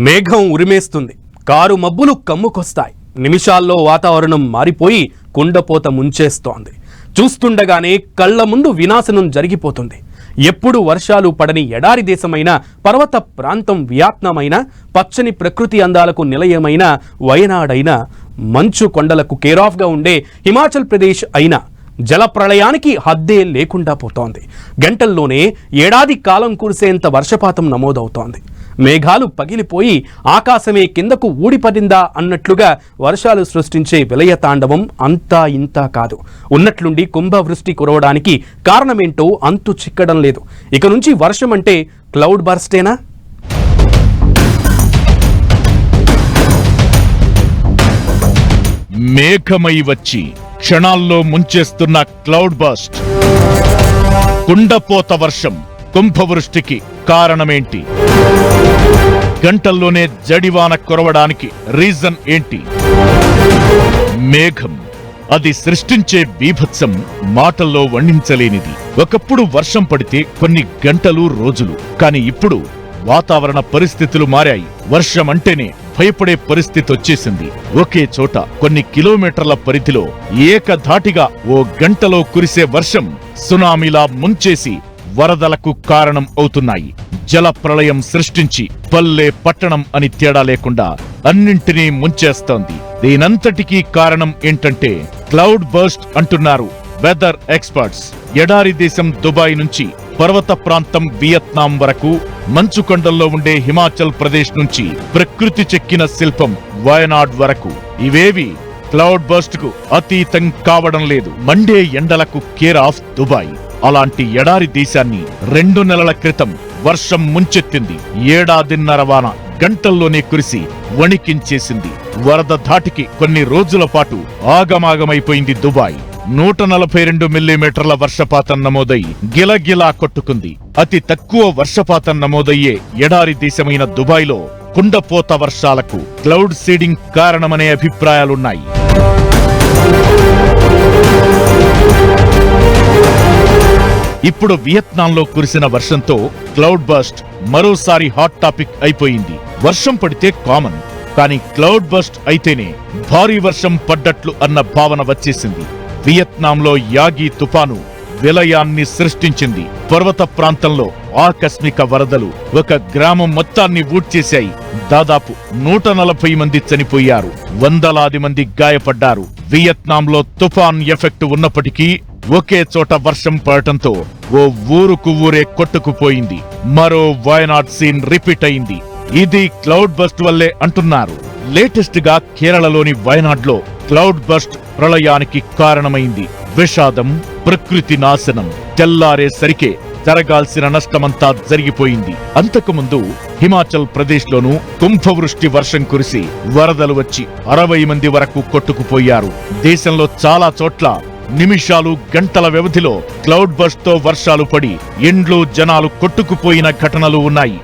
మేఘం ఉరిమేస్తుంది, కారు మబ్బులు కమ్ముకొస్తాయి. నిమిషాల్లో వాతావరణం మారిపోయి కుండపోత ముంచేస్తోంది. చూస్తుండగానే కళ్ళ ముందు వినాశనం జరిగిపోతుంది. ఎప్పుడు వర్షాలు పడని ఎడారి దేశమైన, పర్వత ప్రాంతం వియత్నాం అయినా, పచ్చని ప్రకృతి అందాలకు నిలయమైన వయనాడైన, మంచు కొండలకు కేరాఫ్గా ఉండే హిమాచల్ ప్రదేశ్ అయినా జల ప్రళయానికి హద్దే లేకుండా పోతోంది. గంటల్లోనే ఏడాది కాలం కురిసేంత వర్షపాతం నమోదవుతోంది. మేఘాలు పగిలిపోయి ఆకాశమే కిందకు ఊడిపడిందా అన్నట్లుగా వర్షాలు సృష్టించే విలయ తాండవం అంతా ఇంతా కాదు. ఉన్నట్లుండి కుంభవృష్టి కురవడానికి కారణమేంటో అంతు చిక్కడం లేదు. ఇక నుంచి వర్షం అంటే క్లౌడ్ బర్స్టేనా? మేఘమై వచ్చి క్షణాల్లో ముంచేస్తున్న క్లౌడ్ బర్స్ట్. కుండపోత వర్షం, కుంభవృష్టికి కారణమేంటి? గంటల్లోనే జడివాన కురవడానికి రీజన్ ఏంటి? మేఘం, అది సృష్టించే బీభత్సం మాటల్లో వర్ణించలేనిది. ఒకప్పుడు వర్షం పడితే కొన్ని గంటలు, రోజులు. కాని ఇప్పుడు వాతావరణ పరిస్థితులు మారాయి. వర్షం అంటేనే భయపడే పరిస్థితి వచ్చేసింది. ఒకే చోట కొన్ని కిలోమీటర్ల పరిధిలో ఏకధాటిగా ఓ గంటలో కురిసే వర్షం సునామీలా ముంచేసి వరదలకు కారణం అవుతున్నాయి. జల ప్రళయం సృష్టించి పల్లె, పట్టణం అని తేడా లేకుండా అన్నింటినీ ముంచేస్తోంది. దీనంతటికీ కారణం ఏంటంటే క్లౌడ్ బర్స్ట్ అంటున్నారు వెదర్ ఎక్స్పర్ట్స్. ఎడారి దేశం దుబాయ్ నుంచి పర్వత ప్రాంతం వియత్నాం వరకు, మంచు కొండల్లో ఉండే హిమాచల్ ప్రదేశ్ నుంచి ప్రకృతి చెక్కిన శిల్పం వయనాడ్ వరకు ఇవేవి క్లౌడ్ బర్స్ట్ కు అతీతం కావడం లేదు. మండే ఎండలకు కేర్ ఆఫ్ దుబాయ్. అలాంటి ఎడారి దేశాన్ని 2 నెలల క్రితం వర్షం ముంచెత్తింది. ఏడాదిన్నర వాన గంటల్లోనే కురిసి వణికించేసింది. వరద ధాటికి కొన్ని రోజుల పాటు ఆగమాగమైపోయింది దుబాయ్. 142 మిల్లీమీటర్ల వర్షపాతం నమోదై గిలగిలా కొట్టుకుంది. అతి తక్కువ వర్షపాతం నమోదయ్యే ఎడారి దేశమైన దుబాయ్లో కుండపోత వర్షాలకు క్లౌడ్ సీడింగ్ కారణమనే అభిప్రాయాలున్నాయి. ఇప్పుడు వియత్నాంలో కురిసిన వర్షంతో క్లౌడ్ బర్స్ట్ మరోసారి హాట్ టాపిక్ అయిపోయింది. వర్షం పడితే కామన్, కానీ క్లౌడ్ బర్స్ట్ అయితేనే భారీ వర్షం పడ్డట్లు అన్న భావన వచ్చేసింది. వియత్నాంలో యాగి తుపాను విలయాన్ని సృష్టించింది. పర్వత ప్రాంతంలో ఆకస్మిక వరదలు ఒక గ్రామం మొత్తాన్ని ఊడ్చేశాయి. దాదాపు 140 మంది చనిపోయారు, వందలాది మంది గాయపడ్డారు. వియత్నాంలో తుఫాన్ ఎఫెక్ట్ ఉన్నప్పటికీ ఒకే చోట వర్షం పడటంతో ఓ ఊరుకు ఊరే కొట్టుకుపోయింది. మరో వయనాడ్ సీన్ రిపీట్ అయింది. ఇది క్లౌడ్ బర్స్ట్ వల్లే అంటున్నారు. లేటెస్ట్ గా కేరళలోని వయనాడ్లో క్లౌడ్ బర్స్ట్ ప్రళయానికి కారణమైంది. విషాదం, ప్రకృతి నాశనం. తెల్లారేసరికే జరగాల్సిన నష్టమంతా జరిగిపోయింది. అంతకుముందు హిమాచల్ ప్రదేశ్ లోనూ కుంభవృష్టి వర్షం కురిసి వరదలు వచ్చి 60 మంది వరకు కొట్టుకుపోయారు. దేశంలో చాలా చోట్ల నిమిషాలు, గంటల వ్యవధిలో క్లౌడ్ బర్స్ట్ తో వర్షాలు పడి ఇండ్లు, జనాలు కొట్టుకుపోయిన ఘటనలు ఉన్నాయి.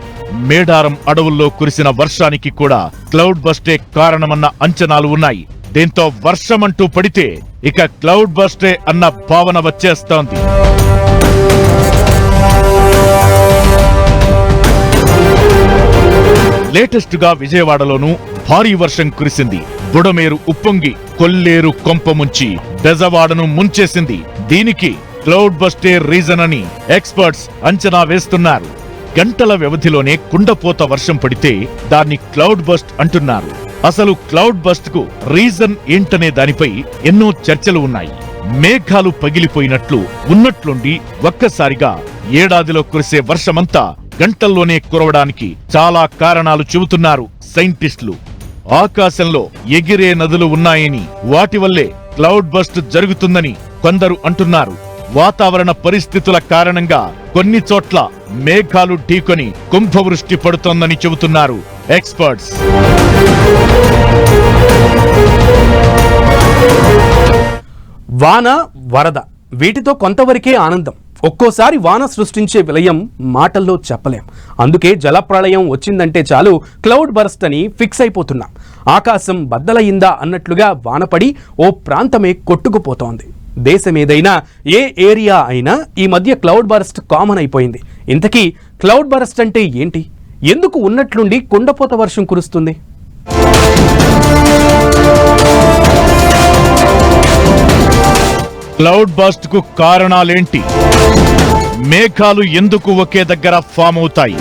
మేడారం అడవుల్లో కురిసిన వర్షానికి కూడా క్లౌడ్ బర్స్టే కారణమన్న అంచనాలు ఉన్నాయి. దీంతో వర్షమంటూ పడితే ఇక క్లౌడ్ బర్స్టే అన్న భావన వచ్చేస్తోంది. లేటెస్ట్ గా విజయవాడలోనూ భారీ వర్షం కురిసింది. బుడమేరు ఉప్పొంగి కొల్లేరు కొంపముంచి బెజవాడను ముంచేసింది. దీనికి క్లౌడ్ బర్స్టే రీజన్ అని ఎక్స్పర్ట్స్ అంచనా వేస్తున్నారు. గంటల వ్యవధిలోనే కుండపోత వర్షం పడితే దాన్ని క్లౌడ్ బర్స్ట్ అంటున్నారు. అసలు క్లౌడ్ బర్స్ట్ కు రీజన్ ఏంటనే దానిపై ఎన్నో చర్చలు ఉన్నాయి. మేఘాలు పగిలిపోయినట్లు ఉన్నట్లుండి ఒక్కసారిగా ఏడాదిలో కురిసే వర్షమంతా గంటల్లోనే కురవడానికి చాలా కారణాలు చెబుతున్నారు సైంటిస్టులు. ఆకాశంలో ఎగిరే నదులు ఉన్నాయని, వాటి వల్లే క్లౌడ్ బర్స్ట్ జరుగుతుందని కొందరు అంటున్నారు. వాతావరణ పరిస్థితుల కారణంగా కొన్ని చోట్ల మేఘాలు ఢీకొని కుంభవృష్టి పడుతోందని చెబుతున్నారు ఎక్స్పర్ట్స్. వాన, వరద వీటితో కొంతవరకే ఆనందం. ఒక్కోసారి వాన సృష్టించే విలయం మాటల్లో చెప్పలేం. అందుకే జలప్రళయం వచ్చిందంటే చాలు క్లౌడ్ బర్స్ట్ అని ఫిక్స్ అయిపోతున్నాం. ఆకాశం బద్దలయిందా అన్నట్లుగా వానపడి ఓ ప్రాంతమే కొట్టుకుపోతోంది. దేశమేదైనా, ఏ ఏరియా అయినా ఈ మధ్య క్లౌడ్ బర్స్ట్ కామన్ అయిపోయింది. ఇంతకీ క్లౌడ్ బర్స్ట్ అంటే ఏంటి? ఎందుకు ఉన్నట్లుండి కుండపోత వర్షం కురుస్తుంది? క్లౌడ్ బస్ట్ కు కారణాలేంటి? మేఘాలు ఎందుకు ఒకే దగ్గర ఫామ్ అవుతాయి?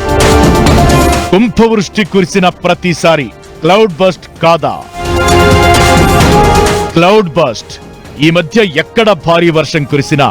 కుంభవృష్టి కురిసిన ప్రతిసారి క్లౌడ్ బస్ట్ కాదా? క్లౌడ్ బస్ట్ ఈ మధ్య ఎక్కడ భారీ వర్షం కురిసినా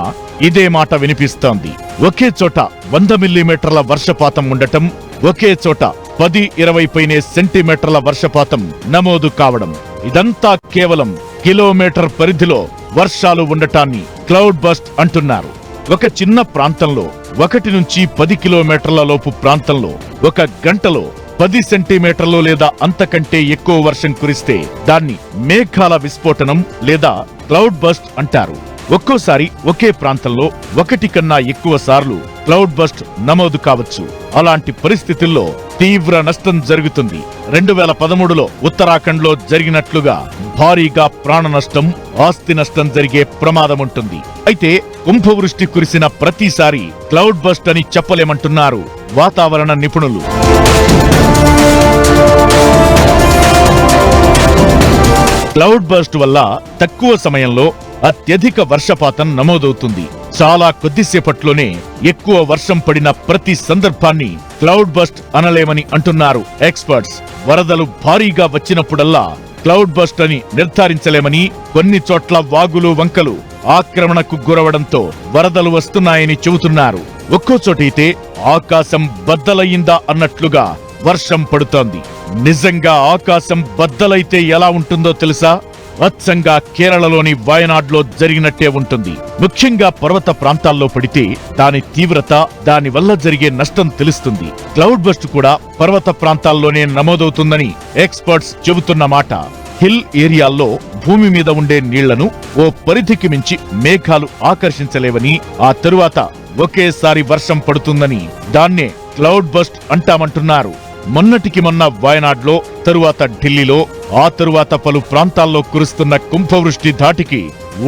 ఇదే మాట వినిపిస్తోంది. ఒకే చోట 100 మిల్లీమీటర్ల వర్షపాతం ఉండటం, ఒకే చోట 10-20 పైనే సెంటీమీటర్ల వర్షపాతం నమోదు కావడం, ఇదంతా కేవలం కిలోమీటర్ పరిధిలో వర్షాలు ఉండటాన్ని క్లౌడ్ బస్ట్ అంటున్నారు. ఒక చిన్న ప్రాంతంలో 1 నుంచి 10 కిలోమీటర్ల లోపు ప్రాంతంలో ఒక గంటలో 10 సెంటీమీటర్లు లేదా అంతకంటే ఎక్కువ వర్షం కురిస్తే దాన్ని మేఘాల విస్ఫోటనం లేదా క్లౌడ్ బస్ట్ అంటారు. ఒక్కోసారి ఒకే ప్రాంతంలో 1 కన్నా ఎక్కువ సార్లు క్లౌడ్ బస్ట్ నమోదు కావచ్చు. అలాంటి పరిస్థితుల్లో తీవ్ర నష్టం జరుగుతుంది. 2013లో ఉత్తరాఖండ్లో జరిగినట్లుగా భారీగా ప్రాణ నష్టం, ఆస్తి నష్టం జరిగే ప్రమాదం ఉంటుంది. అయితే కుంభవృష్టి కురిసిన ప్రతిసారి క్లౌడ్ బస్ట్ అని చెప్పలేమంటున్నారు వాతావరణ నిపుణులు. క్లౌడ్ బస్ట్ వల్ల తక్కువ సమయంలో అత్యధిక వర్షపాతం నమోదవుతుంది. చాలా కొద్దిసేపట్లోనే ఎక్కువ వర్షం పడిన ప్రతి సందర్భాన్ని క్లౌడ్ బస్ట్ అనలేమని అంటున్నారు ఎక్స్పర్ట్స్. వరదలు భారీగా వచ్చినప్పుడల్లా క్లౌడ్ బస్ట్ అని నిర్ధారించలేమని, కొన్ని చోట్ల వాగులు వంకలు ఆక్రమణకు గురవడంతో వరదలు వస్తున్నాయని చెబుతున్నారు. ఒక్కో చోటైతే ఆకాశం బద్దలయ్యిందా అన్నట్లుగా వర్షం పడుతోంది. నిజంగా ఆకాశం బద్దలైతే ఎలా ఉంటుందో తెలుసా? అచ్చంగా కేరళలోని వయనాడ్లో జరిగినట్టే ఉంటుంది. ముఖ్యంగా పర్వత ప్రాంతాల్లో పడితే దాని తీవ్రత, దాని వల్ల జరిగే నష్టం తెలుస్తుంది. క్లౌడ్ బస్ట్ కూడా పర్వత ప్రాంతాల్లోనే నమోదవుతుందని ఎక్స్పర్ట్స్ చెబుతున్న మాట. హిల్ ఏరియాల్లో భూమి మీద ఉండే నీళ్లను ఓ పరిధికి మించి మేఘాలు ఆకర్షించలేవని, ఆ తరువాత ఒకేసారి వర్షం పడుతుందని దాన్నే క్లౌడ్ బస్ట్ అంటామంటున్నారు. మొన్నటికి మొన్న వయనాడ్లో, తరువాత ఢిల్లీలో, ఆ తరువాత పలు ప్రాంతాల్లో కురుస్తున్న కుంభవృష్టి ధాటికి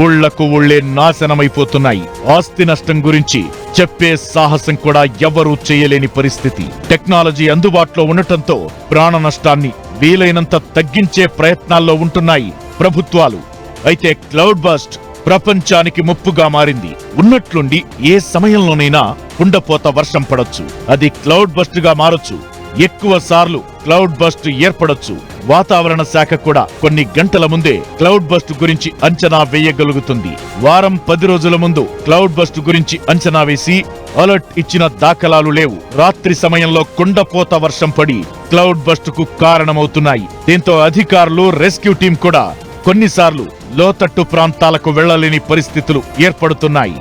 ఊళ్లకు ఊళ్లే నాశనమైపోతున్నాయి. ఆస్తి నష్టం గురించి చెప్పే సాహసం కూడా ఎవ్వరూ చేయలేని పరిస్థితి. టెక్నాలజీ అందుబాటులో ఉండటంతో ప్రాణ నష్టాన్ని వీలైనంత తగ్గించే ప్రయత్నాల్లో ఉంటున్నాయి ప్రభుత్వాలు. అయితే క్లౌడ్ బస్ట్ ప్రపంచానికి ముప్పుగా మారింది. ఉన్నట్లుండి ఏ సమయంలోనైనా కుండపోత వర్షం పడొచ్చు. అది క్లౌడ్ బస్ట్ గా మారొచ్చు. ఎక్కువ సార్లు క్లౌడ్ బస్ట్ ఏర్పడొచ్చు. వాతావరణ శాఖ కూడా కొన్ని గంటల ముందే క్లౌడ్ బస్ట్ గురించి అంచనా వేయగలుగుతుంది. వారం 10 రోజుల ముందు క్లౌడ్ బస్ట్ గురించి అంచనా వేసి అలర్ట్ ఇచ్చిన దాఖలాలు లేవు. రాత్రి సమయంలో కుండపోత వర్షం పడి క్లౌడ్ బస్ట్ కు కారణమవుతున్నాయి. దీంతో అధికారులు, రెస్క్యూ టీం కూడా కొన్నిసార్లు లోతట్టు ప్రాంతాలకు వెళ్లలేని పరిస్థితులు ఏర్పడుతున్నాయి.